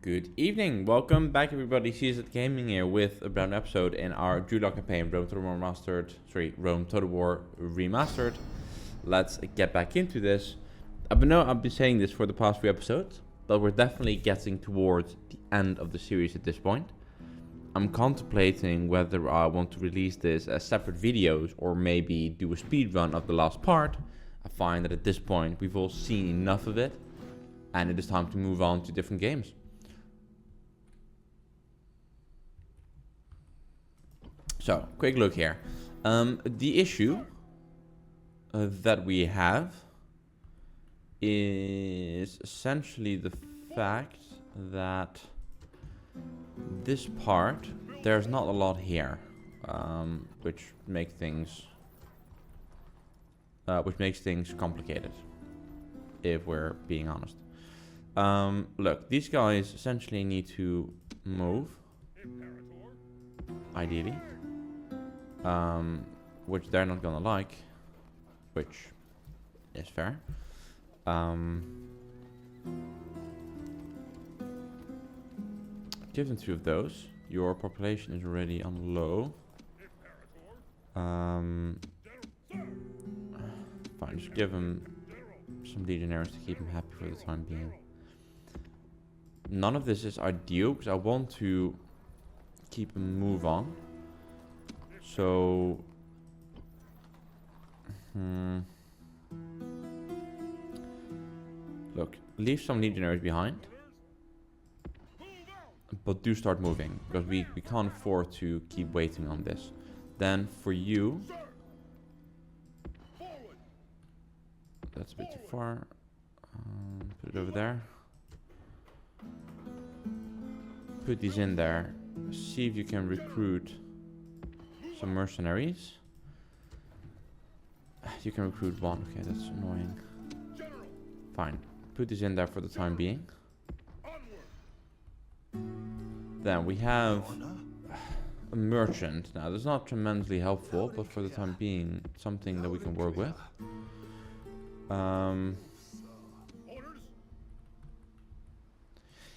Good evening, welcome back everybody, CZ Gaming here with a brand new episode in our Julii campaign, Rome Total War Remastered. Let's get back into this. I've been saying this for the past few episodes, but we're definitely getting towards the end of the series at this point. I'm contemplating whether I want to release this as separate videos or maybe do a speed run of the last part. I find that at this point we've all seen enough of it and it is time to move on to different games. So, quick look here. The issue that we have is essentially the fact that this part, there's not a lot here, which makes things complicated, if we're being honest. Look, these guys essentially need to move, ideally. Which they're not gonna like, which is fair. Give them 2 of those. Your population is already on low. Fine, just give them some legionaries to keep them happy for the time being. None of this is ideal because I want to keep a move on. So, look, leave some legionaries behind, but do start moving, because we can't afford to keep waiting on this. Then for you, that's a bit too far, put it over there, put these in there, see if you can recruit some mercenaries. You can recruit 1. Okay, that's annoying. Fine. Put this in there for the time being. Then we have a merchant. Now, that's not tremendously helpful, but for the time being, something that we can work with.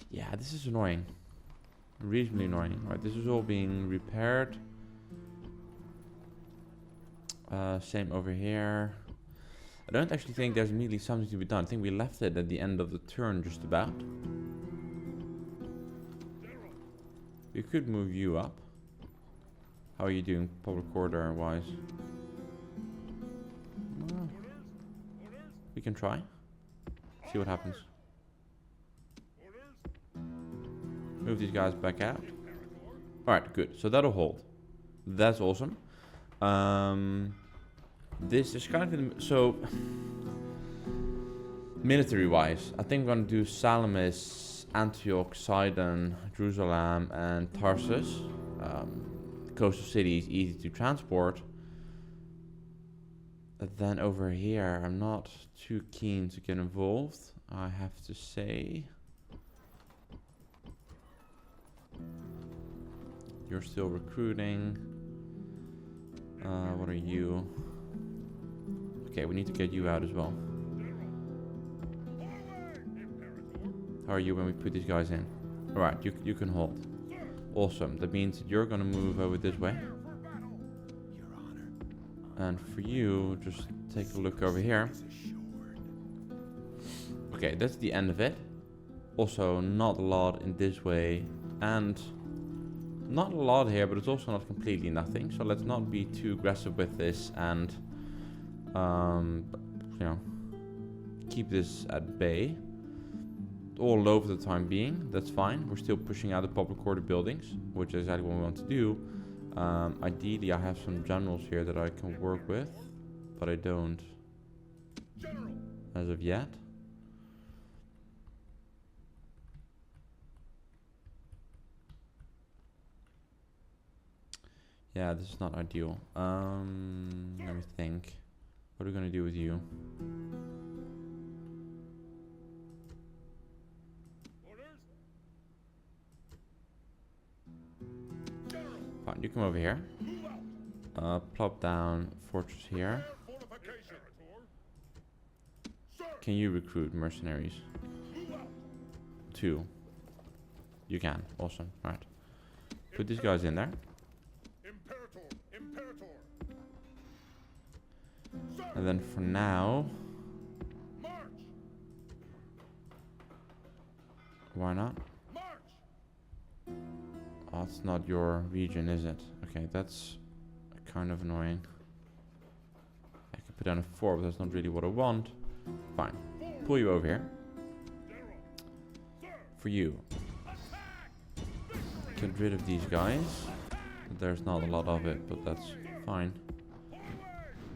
Yeah, this is annoying. Reasonably annoying. Right, this is all being repaired. Same over here. I don't actually think there's immediately something to be done. I think we left it at the end of the turn just about. We could move you up. How are you doing public order wise? Well, we can try. See what happens. Move these guys back out. Alright, good. So that'll hold. That's awesome. This is kind of so military wise. I think we're gonna do Salamis, Antioch, Sidon, Jerusalem, and Tarsus. Coastal cities, easy to transport. But then over here, I'm not too keen to get involved, I have to say. You're still recruiting. What are you? Okay, we need to get you out as well. How are you when we put these guys in? Alright, you can hold. Awesome, that means that you're gonna move over this way. And for you, just take a look over here. Okay, that's the end of it. Also, not a lot in this way. And not a lot here, but it's also not completely nothing. So let's not be too aggressive with this and you know, keep this at bay. All low for the time being, that's fine. We're still pushing out the public order buildings, which is exactly what we want to do. Ideally, I have some generals here that I can work with, but I don't as of yet. Yeah, this is not ideal. Let me think. What are we gonna do with you? Fine, you come over here. Plop down fortress here. Can you recruit mercenaries? 2. You can. Awesome. Right. Put these guys in there. And then for now... Why not? Oh, it's not your region, is it? Okay, that's kind of annoying. I can put down a 4, but that's not really what I want. Fine. Pull you over here. For you. Get rid of these guys. There's not a lot of it, but that's fine.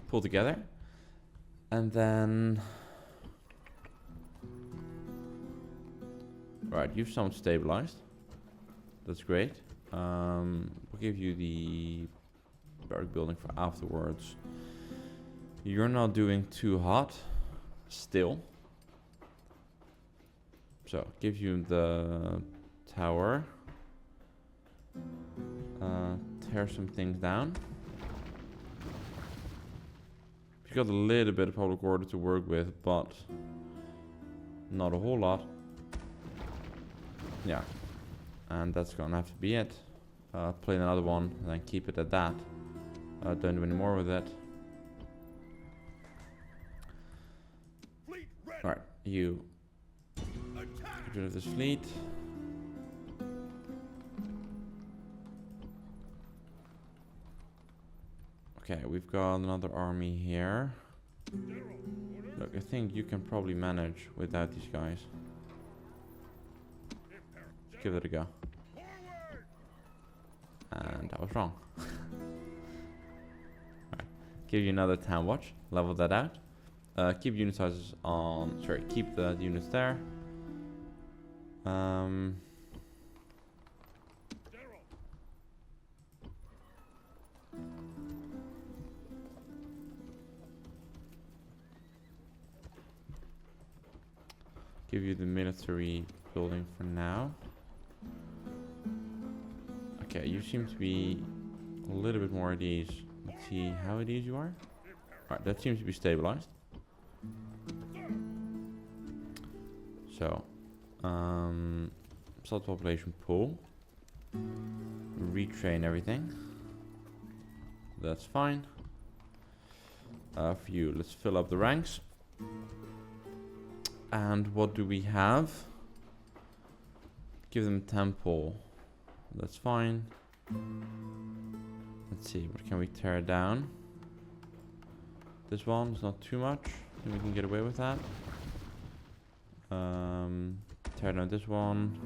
Pull together. And then... Right, you've somewhat stabilized. That's great. We'll give you the barrack building for afterwards. You're not doing too hot. Still. So, give you the tower. Tear some things down. You've got a little bit of public order to work with, but not a whole lot. Yeah. And that's gonna have to be it. Play another one and then keep it at that. Don't do any more with it. Right, you get rid of this fleet. Okay, we've got another army here. Look, I think you can probably manage without these guys. Let's give it a go. And I was wrong. Right. Give you another town watch. Level that out. Keep unit sizes on. Sorry, keep the units there. Give you the military building for now. Okay, you seem to be a little bit more at ease. Let's see how at ease you are. Alright, that seems to be stabilized. So, start population pool. Retrain everything. That's fine. For you, let's fill up the ranks. And what do we have? Give them temple. That's fine. Let's see, what can we tear down? This one is not too much. I think we can get away with that. Tear down this one.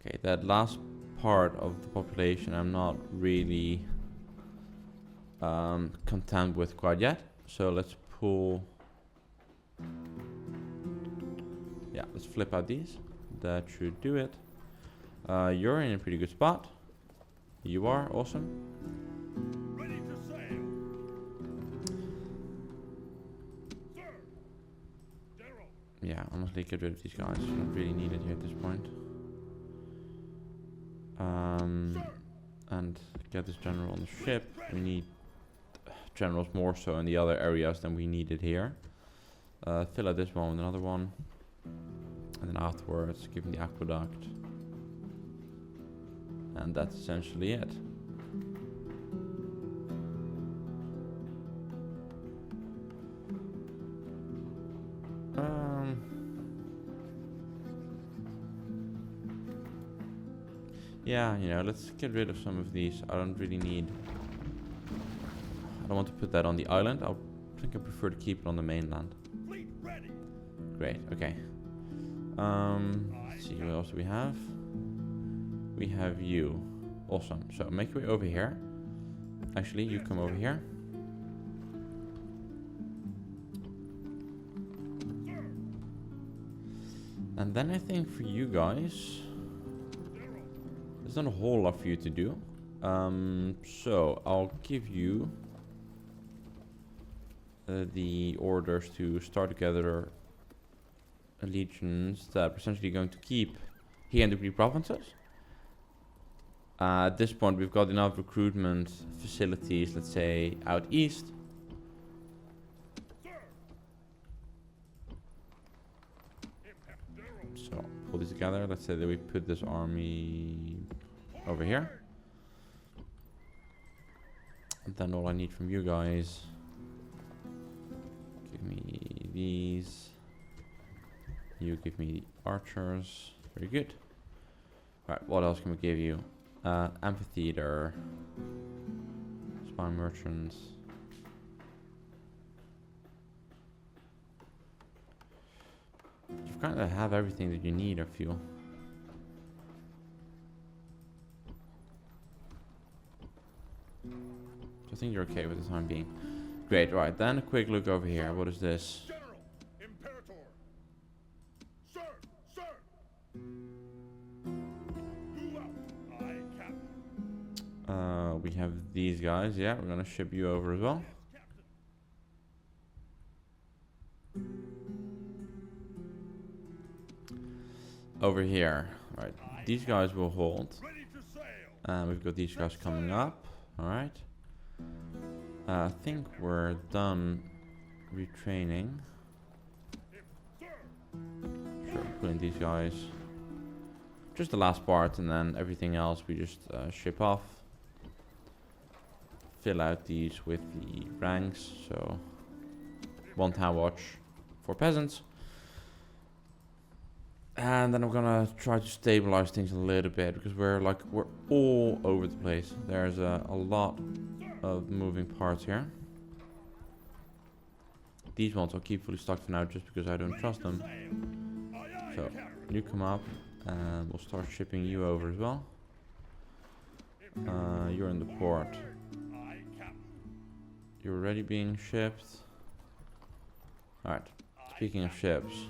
Okay, that last part of the population I'm not really content with quite yet. So let's pull... Yeah, let's flip out these. That should do it. You're in a pretty good spot. You are awesome. Ready to sail. Sir. General. Yeah, honestly, get rid of these guys. Not really needed here at this point. And get this general on the ship. We need generals more so in the other areas than we needed here. Fill out this one with another one. And then afterwards, give him the aqueduct. And that's essentially it. Yeah, you know, let's get rid of some of these. I don't really need... I don't want to put that on the island. I think I prefer to keep it on the mainland. Fleet ready. Great, okay. Let's see, what else do we have? We have you. Awesome. So make your way over here. Actually, you come over here. And then I think for you guys, there's not a whole lot for you to do. So I'll give you the orders to start together legions that are essentially going to keep here in the 3 provinces. At this point, we've got enough recruitment facilities, let's say, out east. pull these together. Let's say that we put this army over here. And then all I need from you guys, give me these. You give me the archers. Very good. Alright, what else can we give you? Amphitheater. Spy merchants. You kind of have everything that you need, I feel. I think you're okay with the time being. Great, right, then a quick look over here. What is this? General, Imperator. Sir, sir. Move out. Aye, Captain. We have these guys, yeah, we're gonna ship you over as well. Yes, Captain. Over here, right, these guys will hold. Ready to sail. We've got these guys coming up, alright. I think we're done retraining. Sir. Sure, putting these guys. Just the last part, and then everything else we just ship off. Fill out these with the ranks, so 1 town watch for peasants. And then I'm gonna try to stabilize things a little bit, because we're all over the place. There's a lot of moving parts here. These ones I'll keep fully stocked for now, just because I don't trust them. So you come up, and we'll start shipping you over as well. You're in the port. You're already being shipped. Alright, speaking of ships,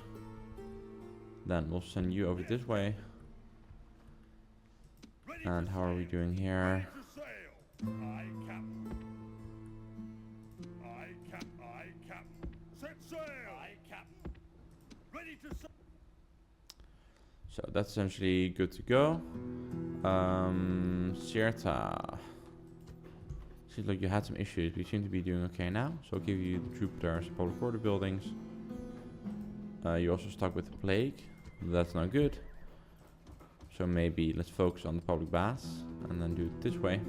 then we'll send you over this way. And how are we doing here? Aye, Captain. Aye, Captain. Aye, Captain. Set sail. Aye, Captain. Ready to sail. So that's essentially good to go. Sierta. Seems like you had some issues, but you seem to be doing okay now. So I'll give you the Jupiter's public order buildings. You're also stuck with the plague. That's not good. So maybe let's focus on the public baths and then do it this way.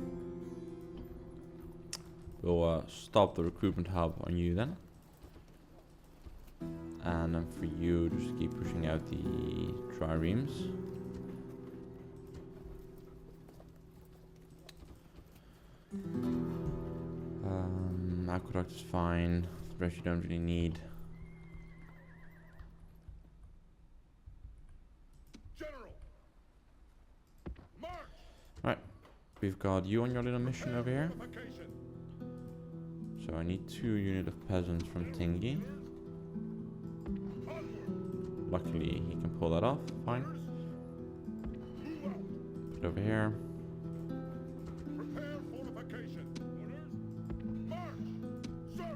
We'll stop the recruitment hub on you then. And then for you, just keep pushing out the triremes. Aqueduct is fine. The rest you don't really need. General. March. Right, we've got you on your little mission over here. Fortification. So I need 2 units of peasants from Tingy. Onward. Luckily, he can pull that off. Fine. Move out. Put it over here. Prepare fortification. Orders. March. Sir.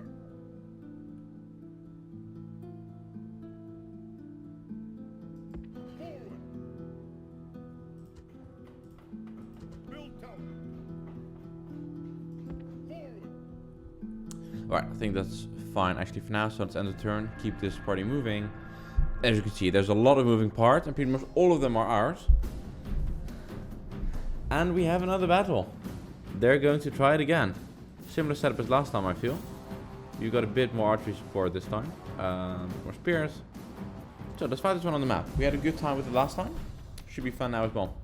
Forward. Build tower. Forward. Alright, I think that's fine actually for now. So let's end the turn. Keep this party moving. As you can see, there's a lot of moving parts, and pretty much all of them are ours. And we have another battle. They're going to try it again. Similar setup as last time, I feel. You got a bit more archery support this time. More spears. So let's fight this one on the map. We had a good time with it last time. Should be fun now as well.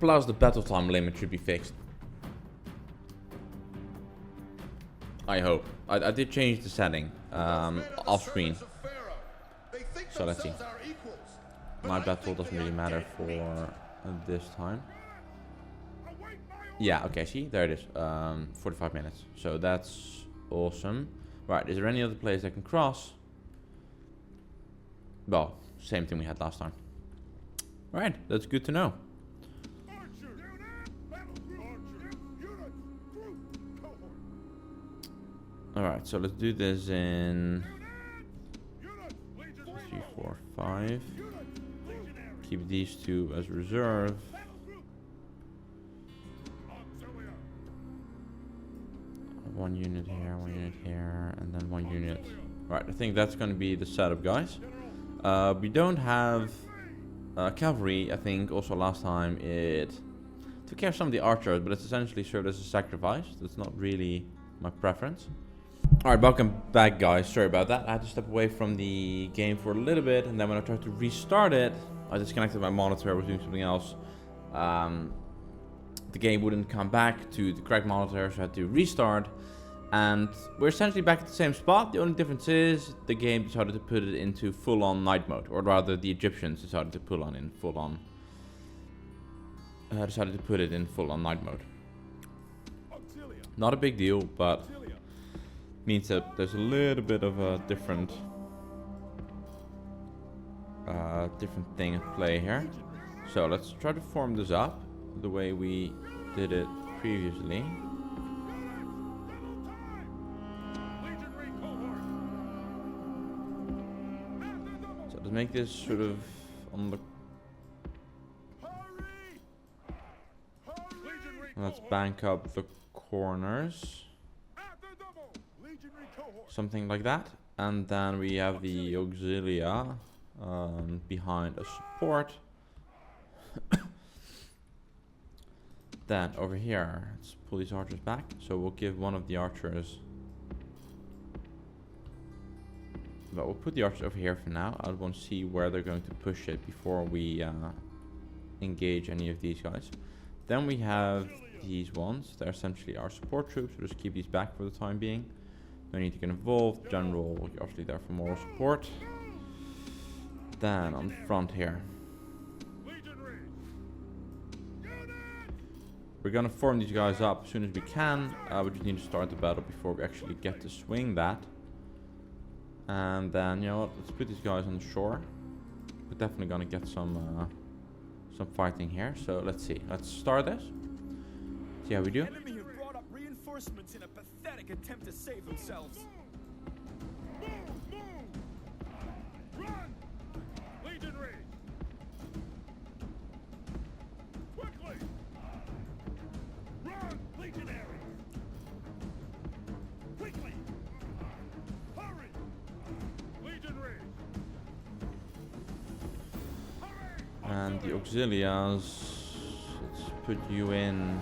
Plus the battle time limit should be fixed. I hope. I did change the setting off screen. So let's see. My battle doesn't really matter for this time. Yeah, okay, see, there it is. 45 minutes. So that's awesome. Right, is there any other place I can cross? Well, same thing we had last time. Right, that's good to know. Alright, so let's do this in 3, 4, 5. Keep these 2 as reserve. One unit here, 1 unit here, and then 1 unit. Right, I think that's going to be the setup, guys. We don't have cavalry. I think also last time it took care of some of the archers, but it's essentially served as a sacrifice. That's not really my preference. Alright, welcome back guys. Sorry about that. I had to step away from the game for a little bit, and then when I tried to restart it, I disconnected my monitor. I was doing something else. The game wouldn't come back to the correct monitor, so I had to restart. And we're essentially back at the same spot. The only difference is the game decided to put it into full-on night mode, or rather, the Egyptians decided to put it in full-on night mode. Not a big deal, but means that there's a little bit of a different thing at play here. So let's try to form this up the way we did it previously. Make this sort of on the. Let's bank up the corners, something like that, and then we have the auxilia behind a support. Then over here, let's pull these archers back. So we'll give one of the archers. But we'll put the archers over here for now. I want to see where they're going to push it before we engage any of these guys. Then we have these ones. They're essentially our support troops. We'll just keep these back for the time being. No need to get involved. General, you're obviously there for moral support. Then on the front here, we're going to form these guys up as soon as we can. We just need to start the battle before we actually get to swing that. And then, you know what, let's put these guys on the shore. We're definitely gonna get some fighting here. So let's see. Let's start this. See how we do. Enemy have brought up reinforcements in a pathetic attempt to save themselves. Run! Legionary! Quickly! Run! Legionary! Quickly! Hurry! Legionary! And the auxiliars, let's put you in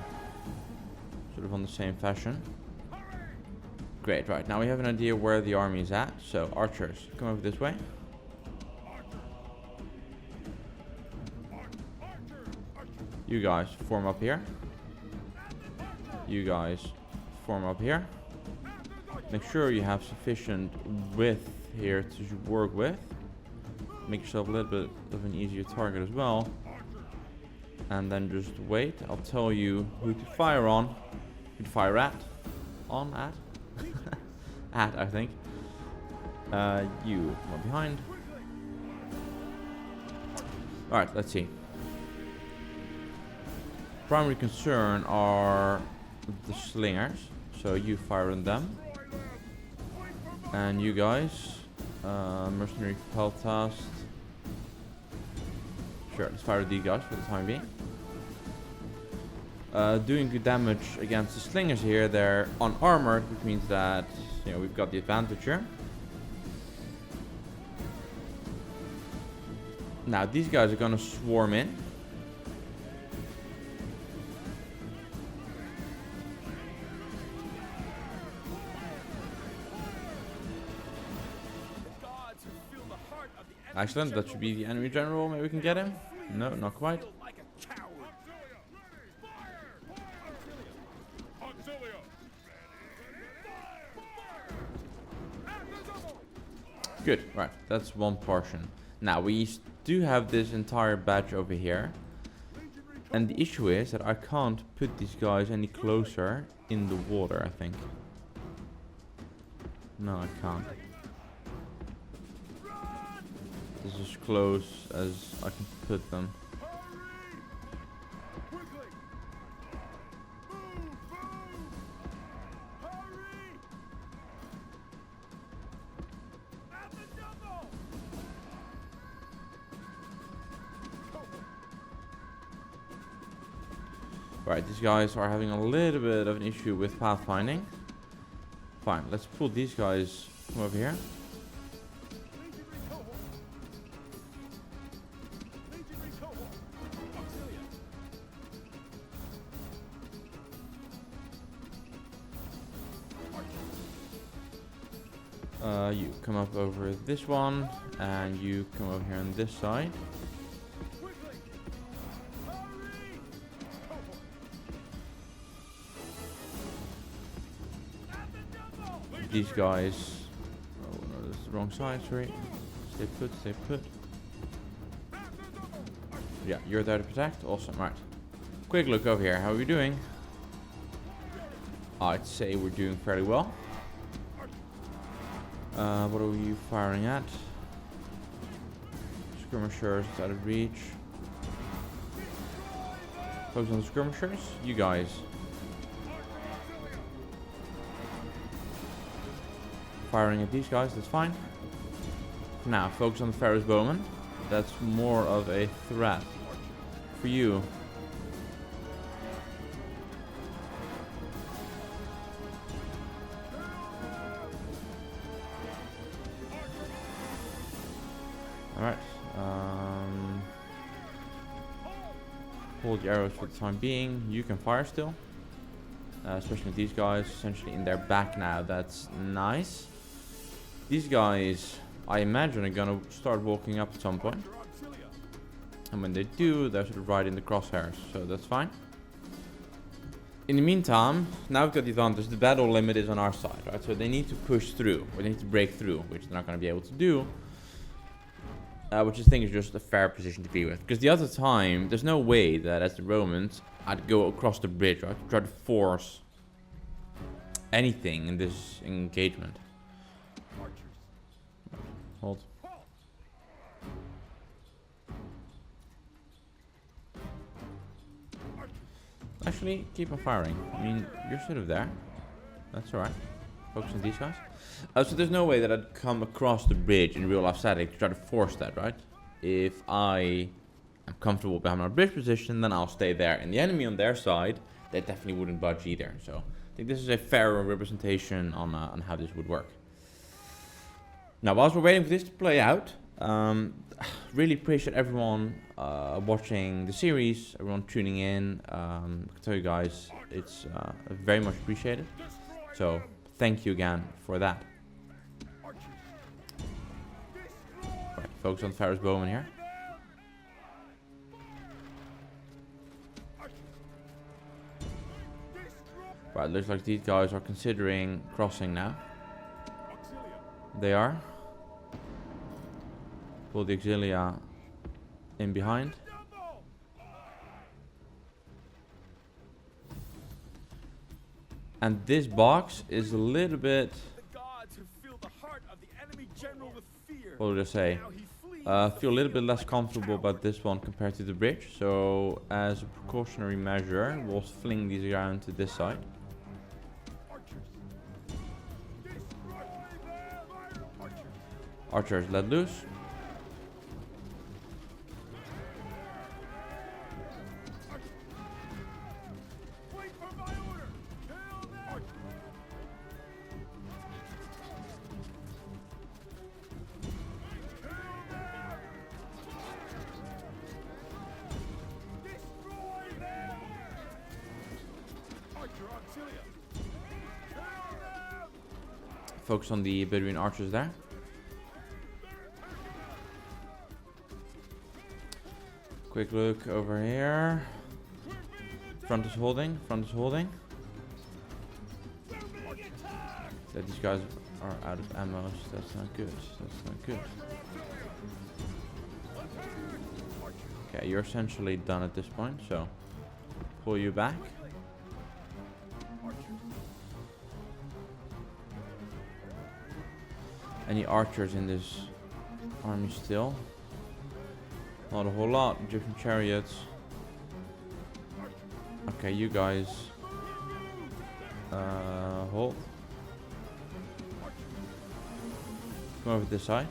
sort of on the same fashion. Great, right, now we have an idea where the army is at. So archers, come over this way. You guys form up here. You guys form up here. Make sure you have sufficient width here to work with. Make yourself a little bit of an easier target as well. And then just wait. I'll tell you who to fire on. Who to fire at. On, at. At, I think. You are behind. Alright, let's see. Primary concern are the slingers. So you fire on them. And you guys, mercenary peltast. Sure, let's fire these guys for the time being. Doing good damage against the slingers here. They're unarmored, which means that, you know, we've got the advantage here. Now these guys are gonna swarm in. Excellent, that should be the enemy general. Maybe we can get him. No, not quite. Good, right, that's one portion. Now we do have this entire batch over here. And the issue is that I can't put these guys any closer in the water, I think. No, I can't. This is as close as I can put them. Right, these guys are having a little bit of an issue with pathfinding. Fine, let's pull these guys from over here. You come up over this one, and you come over here on this side. These guys. Oh no, that's the wrong side. Sorry. Stay put. Stay put. Yeah, you're there to protect. Awesome. Right. Quick look over here. How are we doing? I'd say we're doing fairly well. What are you firing at? Skirmishers out of reach. Focus on the skirmishers. You guys. Firing at these guys, that's fine. For now, focus on the Pharaoh's Bowman. That's more of a threat for you. Alright. Hold the arrows for the time being. You can fire still. Especially with these guys essentially in their back now. That's nice. These guys, I imagine, are gonna start walking up at some point. And when they do, they're sort of right in the crosshairs. So that's fine. In the meantime, now we've got the advantage. The battle limit is on our side, right? So they need to push through. Or they need to break through, which they're not gonna be able to do. Which I think is just a fair position to be with. Because the other time, there's no way that as the Romans, I'd go across the bridge, right? To try to force anything in this engagement. Hold. Actually, keep on firing. I mean, you're sort of there. That's alright. Focus on these guys. So there's no way that I'd come across the bridge in real life static to try to force that, right? If I am comfortable behind my bridge position, then I'll stay there. And the enemy on their side, they definitely wouldn't budge either. So I think this is a fair representation on how this would work. Now, whilst we're waiting for this to play out, really appreciate everyone watching the series, everyone tuning in. I can tell you guys, it's very much appreciated. So thank you again for that. Right, focus on Pharaoh's Bowman here. Right, looks like these guys are considering crossing now. They are. Pull the Auxilia in behind. And this box is a little bit... What would I say? Feel a little bit less comfortable about this one compared to the bridge. So, as a precautionary measure, we'll fling these around to this side. Archers let loose. Focus on the Bedouin archers there. Quick look over here. Front is holding. Front is holding. Yeah, these guys are out of ammo. So that's not good. That's not good. Okay, you're essentially done at this point. So pull you back. Any archers in this army still? Not a whole lot. Egyptian chariots. Okay, you guys. Hold. Come over this side.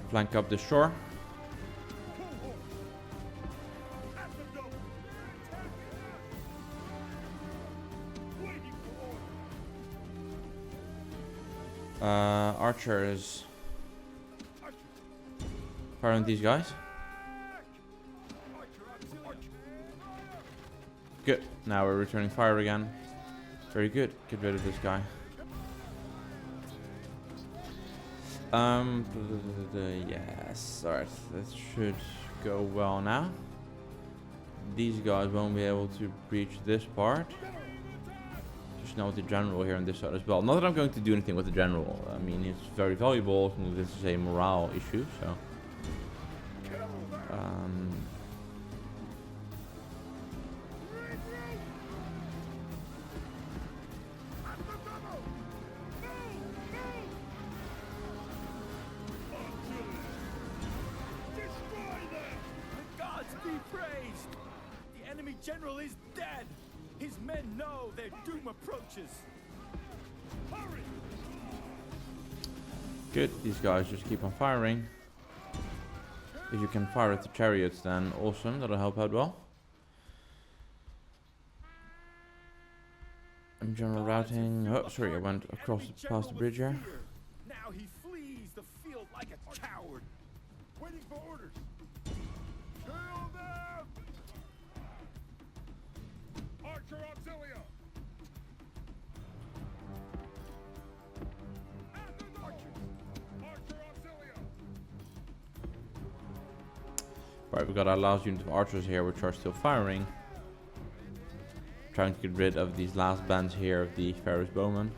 Flank up the shore. archers fire on these guys. Good. Now we're returning fire again. Very good. Get rid of this guy. Yes. Alright. That should go well now. These guys won't be able to breach this part. Just now with the general here on this side as well. Not that I'm going to do anything with the general. I mean, it's very valuable. This is a morale issue, so. General is dead. His men know their doom approaches. Hurry! Good. These guys just keep on firing. If you can fire at the chariots, then awesome. That'll help out well. I'm general routing. Oh, sorry, I went across past the bridge here. Now he flees the field like a coward. Waiting for orders. Kill them! Archer Auxilia! Archer Auxilia! Right, we got our last unit of archers here, which are still firing. Trying to get rid of these last bands here of the Pharaoh's bowmen.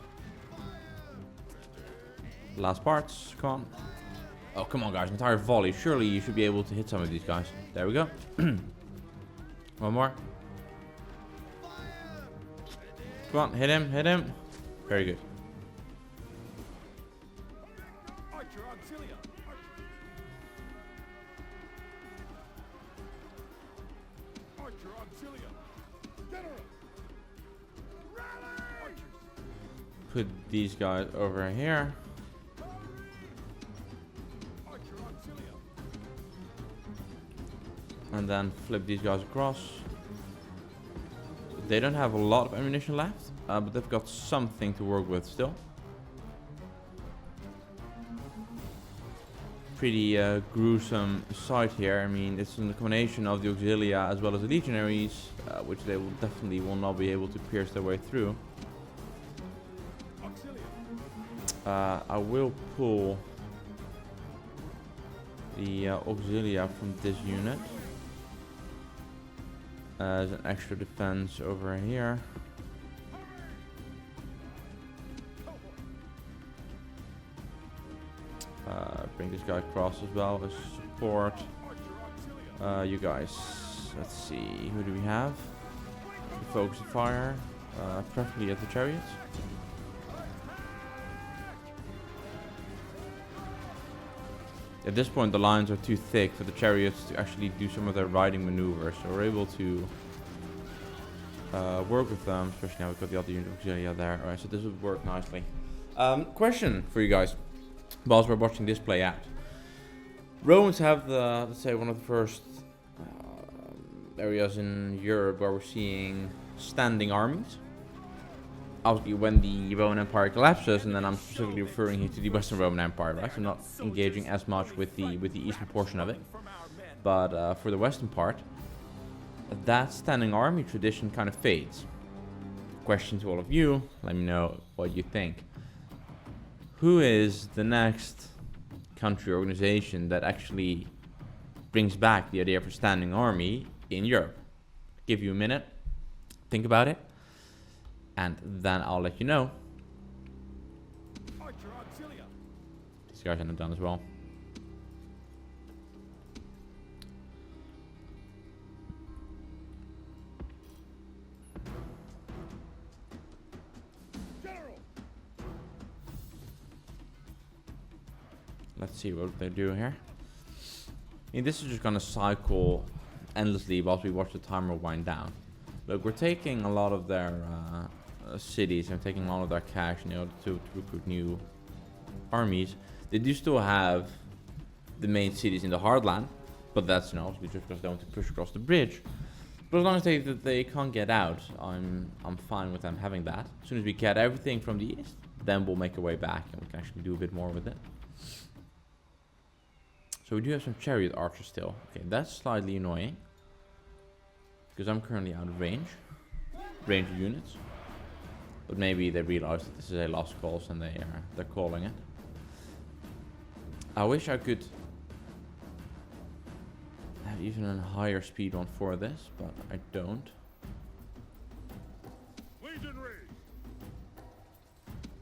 Last parts, come on. Oh, come on guys, entire volley. Surely you should be able to hit some of these guys. There we go. One more. Come on, hit him, hit him. Very good. Archer Auxilia. Archer Auxilia! General! Rally! Archers! Put these guys over here. Archer Auxilia! And then flip these guys across. They don't have a lot of ammunition left, but they've got something to work with still. Pretty gruesome sight here. I mean, it's in the combination of the Auxilia as well as the legionaries, which they will definitely not be able to pierce their way through. I will pull the Auxilia from this unit as an extra defense over here. Bring this guy across as well as support. You guys, let's see, who do we have? Focus the fire, preferably at the chariots. At this point the lines are too thick for the chariots to actually do some of their riding maneuvers, so we're able to work with them, especially now we've got the other unit of Auxilia there. Alright, so this would work nicely. Question for you guys, whilst we're watching this play out. Romans have the, let's say, one of the first areas in Europe where we're seeing standing armies. Obviously, when the Roman Empire collapses, and then I'm specifically referring here to the Western Roman Empire, right? So not engaging as much with the eastern portion of it, but for the western part, that standing army tradition kind of fades. Question to all of you: let me know what you think. Who is the next country or organization that actually brings back the idea of a standing army in Europe? Give you a minute, think about it. And then I'll let you know. Archer Auxilia! These guys are not done as well. General! Let's see what they do here. I mean, this is just gonna cycle endlessly whilst we watch the timer wind down. Look, we're taking a lot of their cities and taking a lot of their cash in order to recruit new armies. They do still have the main cities in the heartland, but that's obviously just because they want to push across the bridge. But as long as they can't get out, I'm fine with them having that. As soon as we get everything from the east, then we'll make our way back and we can actually do a bit more with it. So we do have some chariot archers still. Okay, that's slightly annoying. Because I'm currently out of range. Range of units. But maybe they realize that this is a lost cause and they're calling it. I wish I could have even a higher speed one for this, but I don't.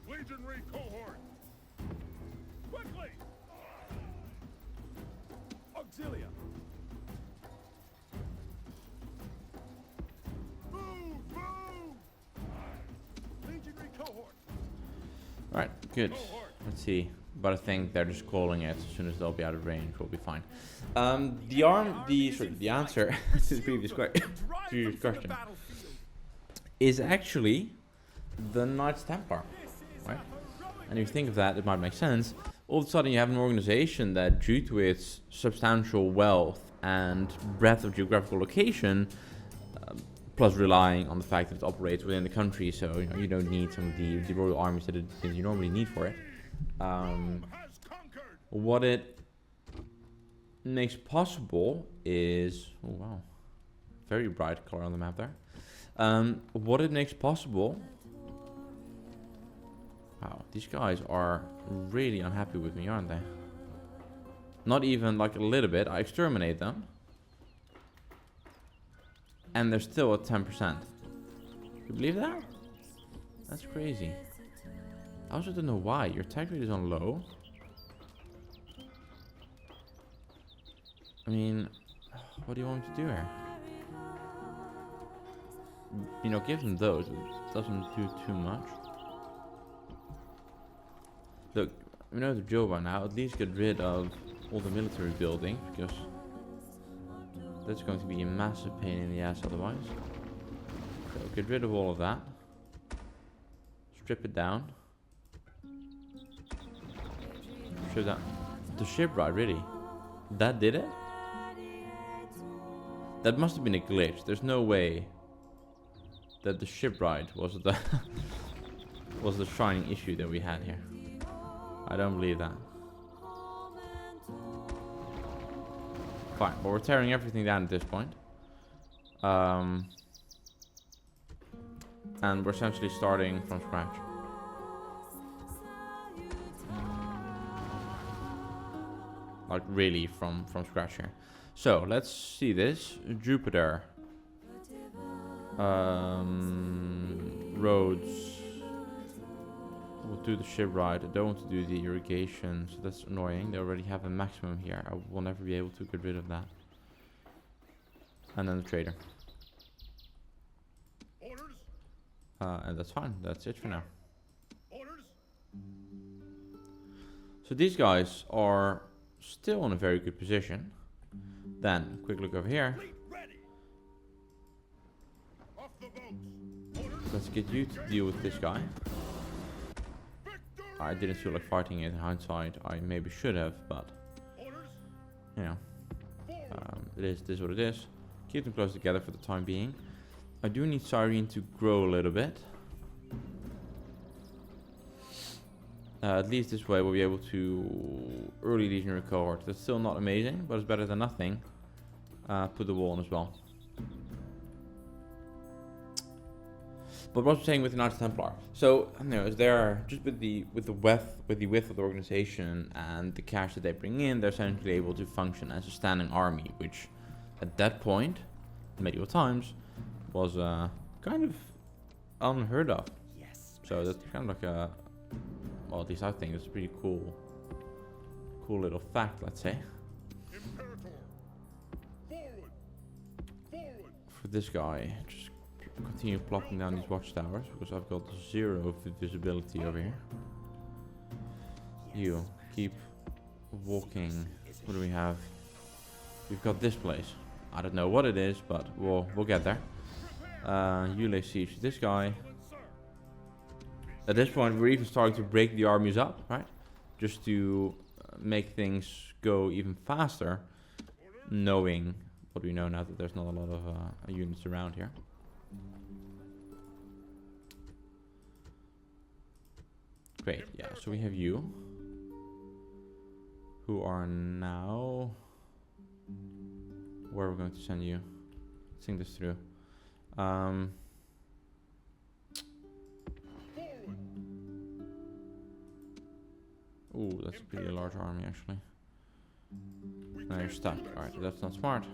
Legionary cohort. Quickly. Auxilia. Move, move. Legionary cohort. Alright, good. Let's see. But I think they're just calling it as soon as they'll be out of range, we'll be fine. The answer to the previous question is actually the Knights Templar, right? And if you think of that, it might make sense. All of a sudden you have an organization that, due to its substantial wealth and breadth of geographical location, plus relying on the fact that it operates within the country, so you don't need some of the royal armies that you normally need for it. What it makes possible is, oh wow, very bright color on the map there. What it makes possible, wow, these guys are really unhappy with me, aren't they? Not even like a little bit. I exterminate them and they're still at 10%. You believe that? That's crazy. I also don't know why. Your attack rate is on low. I mean, what do you want me to do here? You know, give them those. It doesn't do too much. Look, we know the drill by now. At least get rid of all the military buildings, because that's going to be a massive pain in the ass otherwise. So get rid of all of that. Strip it down. Show that the shipwright, really? That did it? That must have been a glitch. There's no way that the shipwright was the was the shining issue that we had here. I don't believe that. Fine, but we're tearing everything down at this point. And we're essentially starting from scratch. Like really from scratch here. So let's see this. Jupiter. Roads. We'll do the shipwright. I don't want to do the irrigation, so that's annoying. They already have a maximum here. I will never be able to get rid of that. And then the trader. Orders. And that's fine. That's it for now. Orders. So these guys are still in a very good position. Then, quick look over here. Fleet ready. Off the boats. Orders. Let's get you to deal with this guy. I didn't feel like fighting it in hindsight. I maybe should have, but you know, this is what it is. Keep them close together for the time being. I do need Cyrene to grow a little bit. At least this way we'll be able to early legionary cohort. That's still not amazing, but it's better than nothing. Put the wall on as well. But what I'm saying with the Knights Templar, so you know, is there just with the width of the organization and the cash that they bring in, they're essentially able to function as a standing army, which at that point, in medieval times, was kind of unheard of. Yes. So that's kind of like a, well, at least I think it's a pretty cool little fact, let's say. Imperator. Forward. Forward. For this guy, just continue plopping down these watchtowers because I've got zero visibility over here. You keep walking. What do we have? We've got this place. I don't know what it is, but we'll get there. You lay siege to this guy. At this point, we're even starting to break the armies up, right? Just to make things go even faster, knowing what we know now that there's not a lot of units around here. Great, yeah, so we have you, who are now, where we're going to send you. Let's think this through. Ooh, that's a pretty large army actually. Now you're stuck. Alright, that's not smart.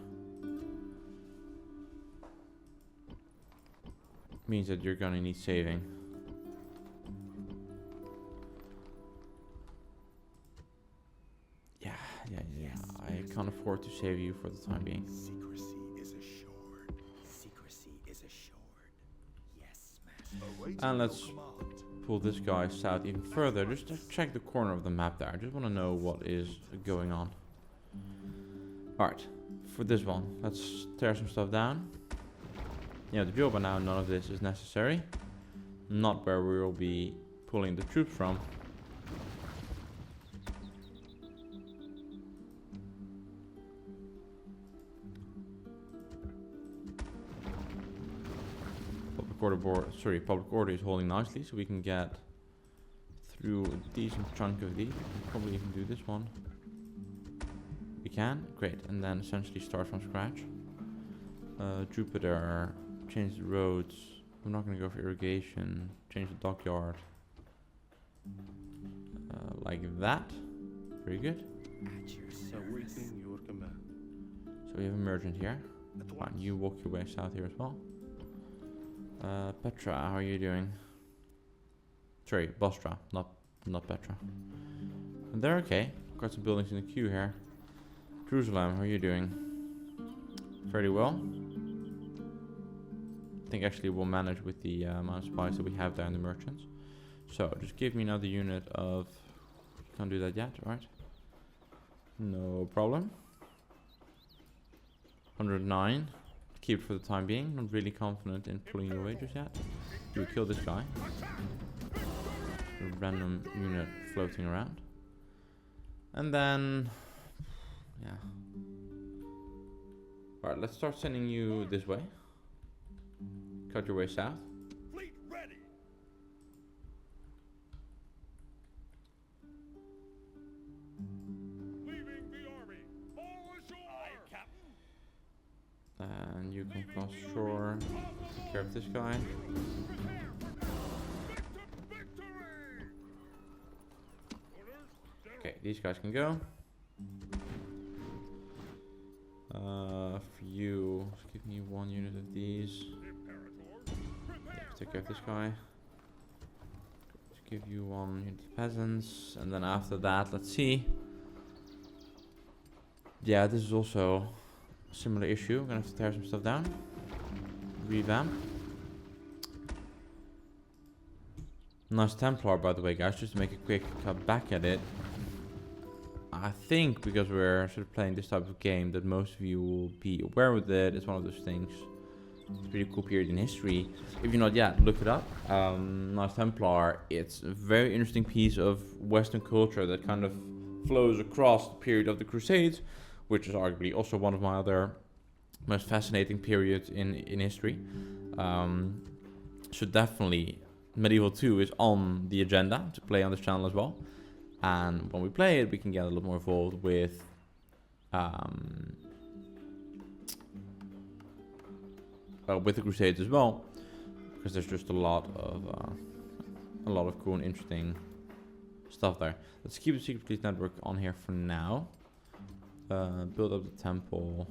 Means that you're gonna need saving. Yeah. I can't afford to save you for the time being. Secrecy is assured. Secrecy is assured. Yes, master. And let's pull this guy south even further. Just to check the corner of the map there. I just want to know what is going on. Alright, for this one, let's tear some stuff down. You know, the drill by now, none of this is necessary. Not where we will be pulling the troops from. Public order is holding nicely, so we can get through a decent chunk of these. Probably even do this one. We can, great, and then essentially start from scratch. Jupiter, change the roads. I'm not going to go for irrigation. Change the dockyard. Like that. Very good. Awaiting your command. So we have a merchant here. Fine, you walk your way south here as well. Petra, how are you doing? Sorry, Bostra, not Petra. And they're okay. Got some buildings in the queue here. Jerusalem, how are you doing? Fairly well. I think actually we'll manage with the amount of spies that we have there in the merchants. So just give me another unit of... Can't do that yet, right? No problem. 109. Keep it for the time being. Not really confident in pulling you away just yet. You kill this guy. A random unit floating around. And then... Yeah. Alright, let's start sending you this way. Cut your way south. Fleet ready. Leaving the army. All ashore. Aye, Captain. And you can cross shore. Take care of this guy. Okay, these guys can go. For you, just give me one unit of these. Yeah, take care of this guy. Just give you one unit of peasants, and then after that, let's see. Yeah, this is also a similar issue. I'm gonna have to tear some stuff down. Revamp. Nice Templar, by the way, guys. Just to make a quick cut back at it. I think because we're sort of playing this type of game that most of you will be aware with it. It's one of those things. It's a pretty cool period in history. If you're not yet, look it up. Nice Templar. It's a very interesting piece of Western culture that kind of flows across the period of the Crusades, which is arguably also one of my other most fascinating periods in history. So definitely Medieval 2 is on the agenda to play on this channel as well. And when we play it, we can get a little more involved with the Crusades as well, because there's just a lot of cool and interesting stuff there. Let's keep the Secret Police network on here for now. Build up the temple,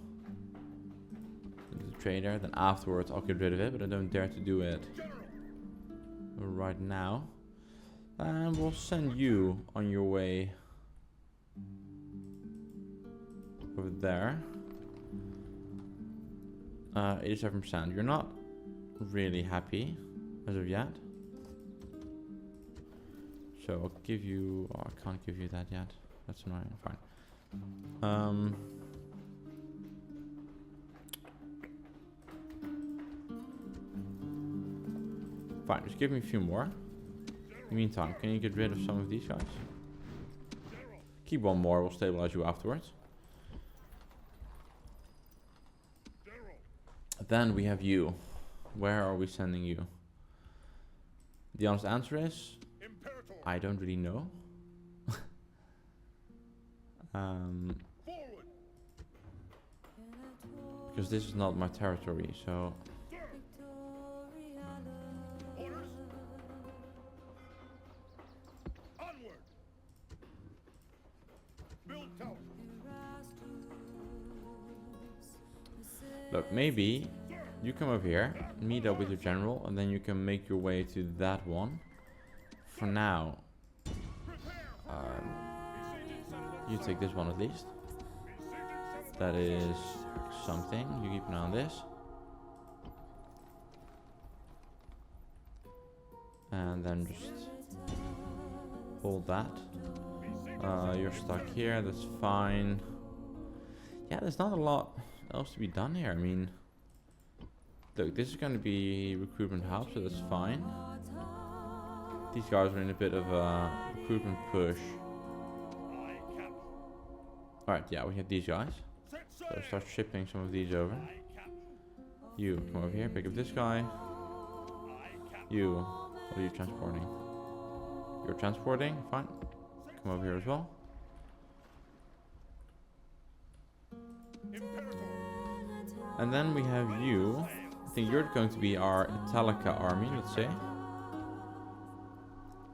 the trader. Then afterwards, I'll get rid of it, but I don't dare to do it right now. And we'll send you on your way over there. 87%. You're not really happy as of yet. So I'll give you... Oh, I can't give you that yet. That's annoying. Fine. Fine, just give me a few more. In the meantime, can you get rid of some of these guys? Keep one more, we'll stabilize you afterwards. Then we have you. Where are we sending you? The honest answer is... I don't really know. Forward. Because this is not my territory, so Sir. Orders. Onward. Build tower. look, maybe you come over here, meet up with your general, and then you can make your way to that one. For now, you take this one at least. That is something. You keep an eye on this. And then just hold that. You're stuck here, that's fine. Yeah, there's not a lot else to be done here. I mean, look, this is going to be recruitment hub, so that's fine. These guys are in a bit of a recruitment push. Alright, yeah, we have these guys. So start shipping some of these over. You, come over here, pick up this guy. You, what are you transporting? You're transporting, fine. Come over here as well. And then we have you. I think you're going to be our Italica army, let's say.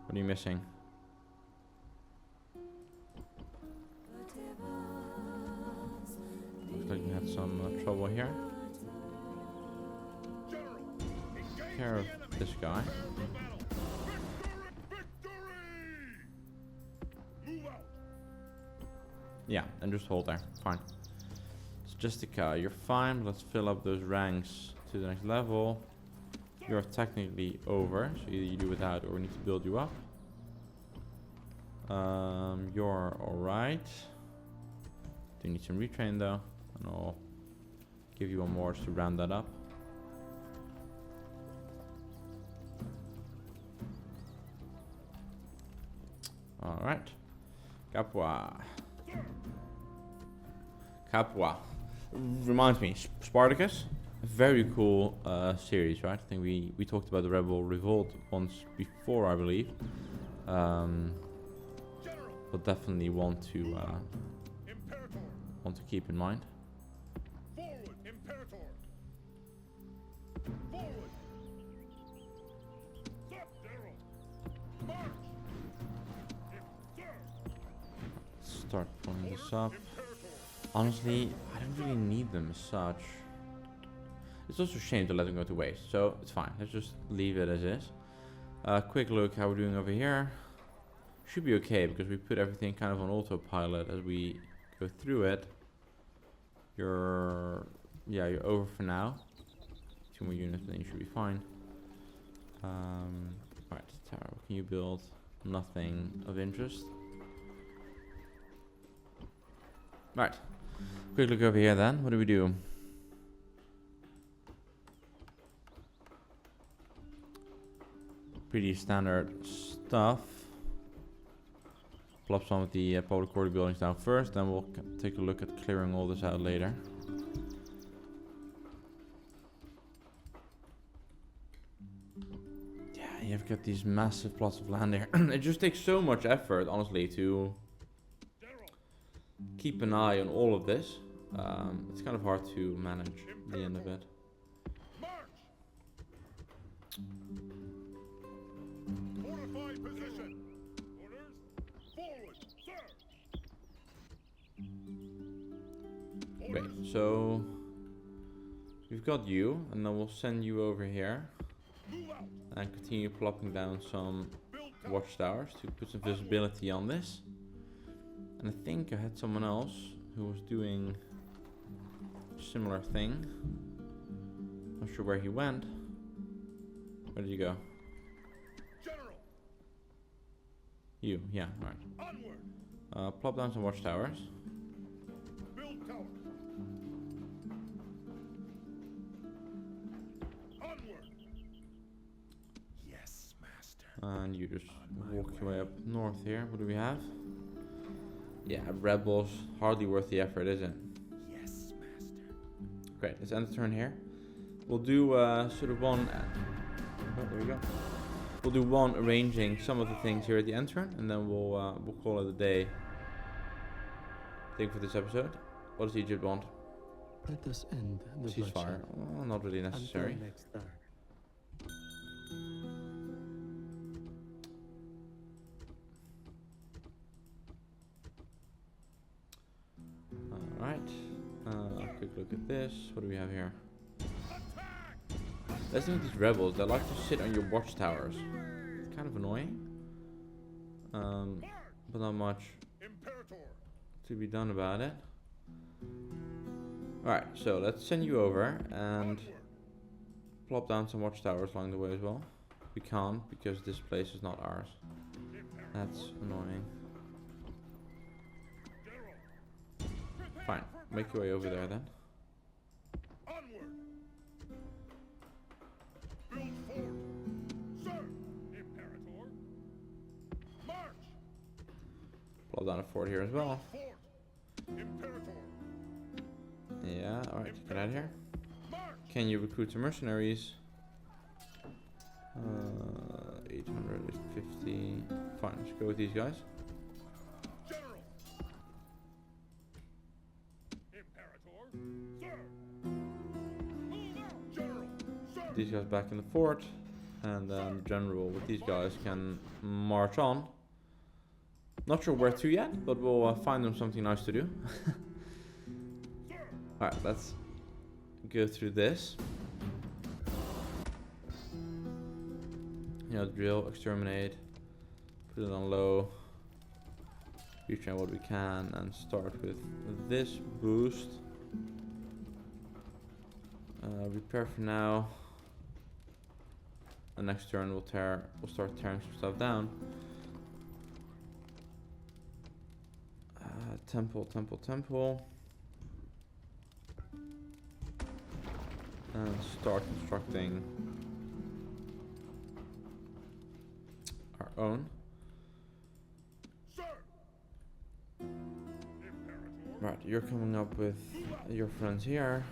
What are you missing? Looks like we had some trouble here. Take care of this guy. Yeah, and just hold there. Fine. Justica, you're fine. Let's fill up those ranks to the next level. You're technically over, so either you do without or we need to build you up. You're alright. Do need some retrain though, and I'll give you one more just to round that up. Alright. Capua. Capua. Reminds me, Spartacus. A very cool series, right? I think we talked about the Rebel Revolt once before, I believe. But definitely want to keep in mind. Forward, Imperator. Forward. Stop, General. March. Sir. Start pulling this up. Honestly, I don't really need them as such. It's also a shame to let them go to waste, so it's fine. Let's just leave it as is. Quick look how we're doing over here. Should be okay because we put everything kind of on autopilot as we go through it. You're over for now. 2 more units, then you should be fine. Alright, tower, what can you build? Nothing of interest. Right. Quick look over here then. What do we do? Pretty standard stuff. Plop some of the public quarter buildings down first, then we'll take a look at clearing all this out later. Yeah, you've got these massive plots of land here. It just takes so much effort, honestly, to keep an eye on all of this. It's kind of hard to manage the end of it. Fortify position. Orders. Forward, sir. Great, so we've got you, and then we'll send you over here Move out. and continue plopping down some Build tower. watchtowers to put some visibility on this. And I think I had someone else who was doing a similar thing. Not sure where he went. Where did you go? General. You, yeah, alright. Onward. Plop down some watchtowers. Build tower. Onward. Yes, master. And you just walk your way up north here. What do we have? Yeah, rebels. Hardly worth the effort, is it? Yes, master. Great, let's end the turn here. We'll do sort of one... Oh, there we go. We'll do one arranging some of the things here at the end turn, and then we'll call it a day. I think for this episode. What does Egypt want? Let us end the Ceasefire. bloodshed Well, not really necessary. until next time. Alright. Quick look at this. What do we have here? Let's look at these rebels. They like to sit on your watchtowers. It's kind of annoying. But not much to be done about it. Alright, so let's send you over and plop down some watchtowers along the way as well. We can't because this place is not ours. That's annoying. Fine, make your way over there then. Onward. Build fort. Sir, Imperator. March. Plop down a fort here as well. Fort. Imperator. Yeah, alright, get out of here. March. Can you recruit some mercenaries? 850. Fine, let's go with these guys. General. Imperator. Sir. Move out. General. Sir. These guys back in the fort. And then the general with these guys can march on. Not sure where to yet, but we'll find them something nice to do. Alright, let's go through this. You know, drill, exterminate, put it on low, retrain what we can, and start with this boost. Repair for now. The next turn we'll start tearing some stuff down. Temple. And start constructing our own. Sir. Imperator. Right, you're coming up with your friends here.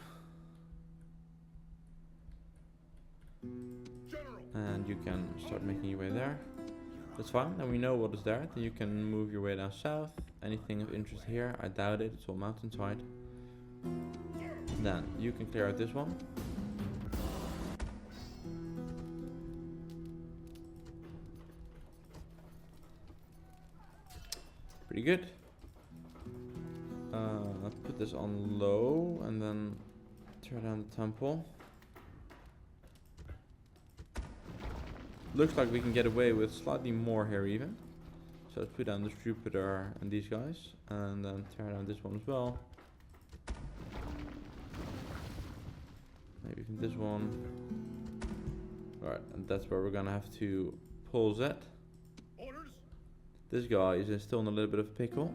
General. And you can start making your way there. That's fine, and we know what is there. Then you can move your way down south. Anything of interest here? I doubt it, it's all mountainside. Then you can clear out this one. Pretty good. Put this on low and then tear down the temple. Looks like we can get away with slightly more here even. So let's put down this Jupiter and these guys, and then tear down this one as well. Maybe from this one. Alright, and that's where we're gonna have to pull Z. Orders. This guy is still in a little bit of a pickle.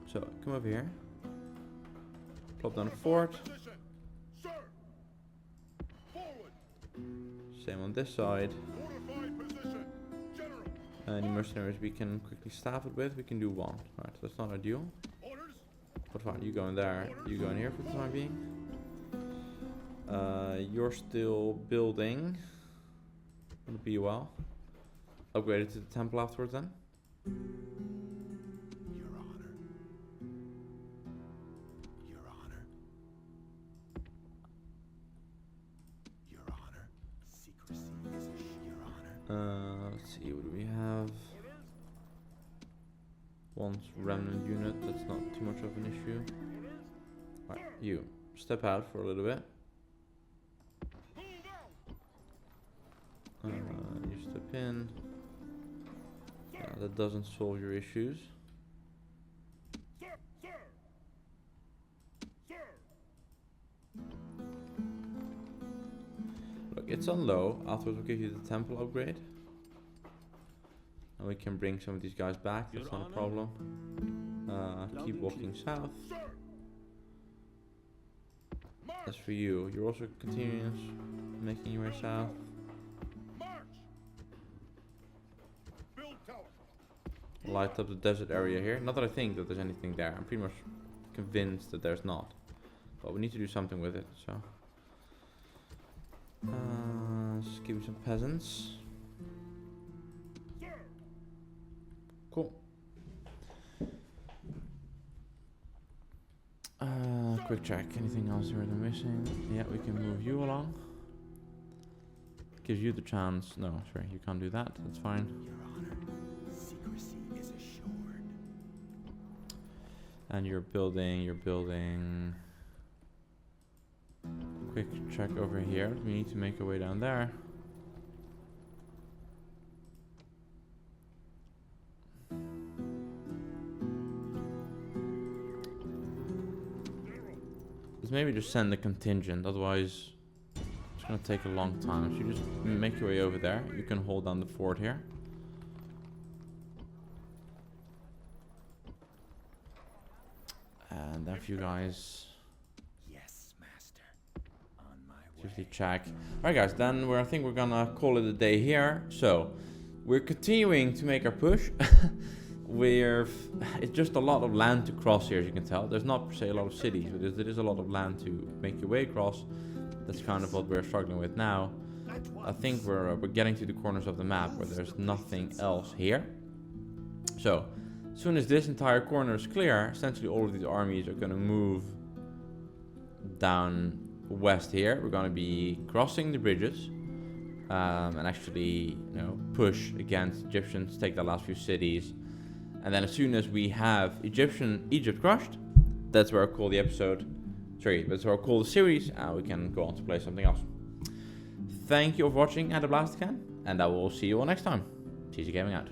So come over here. Plop down a fort. Position. Sir. Forward. Same on this side. Fortified position. General. Any mercenaries we can quickly staff it with, we can do one. Alright, that's not ideal. Orders. But fine, you go in there, you go in here for the time being. You're still building. It'll be a while. Upgrade it to the temple afterwards then. Your honor. Your honor. Your honor. Secrecy is your honor. Let's see, what do we have? One remnant unit, that's not too much of an issue. Alright, you step out for a little bit. You step in. That doesn't solve your issues. Sir. Sir. Sir. Look, it's on low. Afterwards we'll give you the temple upgrade. And we can bring some of these guys back, that's not a problem. Keep walking south. Sir. As for you, you're also continuing making your way south. March. Build tower. Light up the desert area here. Not that I think that there's anything there. I'm pretty much convinced that there's not. But we need to do something with it, so. Just give me some peasants. Cool. Quick check. Anything else here that I'm missing? Yeah, we can move you along. Gives you the chance. No, sorry, you can't do that. That's fine. Your Honor, secrecy is assured. And you're building. Quick check over here. We need to make our way down there. Let's maybe just send a contingent, otherwise it's gonna take a long time. If you just make your way over there, you can hold down the fort here. And if you guys Yes, Master. On my way. usually check. Alright guys, then I think we're gonna call it a day here. So we're continuing to make our push. It's just a lot of land to cross here, as you can tell. There's not per se a lot of cities, but there is a lot of land to make your way across. That's kind of what we're struggling with now. I think we're getting to the corners of the map where there's nothing else here. So as soon as this entire corner is clear, essentially all of these armies are going to move down west here. We're going to be crossing the bridges and actually, push against Egyptians, take the last few cities. And then as soon as we have Egypt crushed, that's where I'll call the episode. Sorry, that's where I'll call the series, and we can go on to play something else. Thank you for watching, had a blast again, and I will see you all next time. GG Gaming out.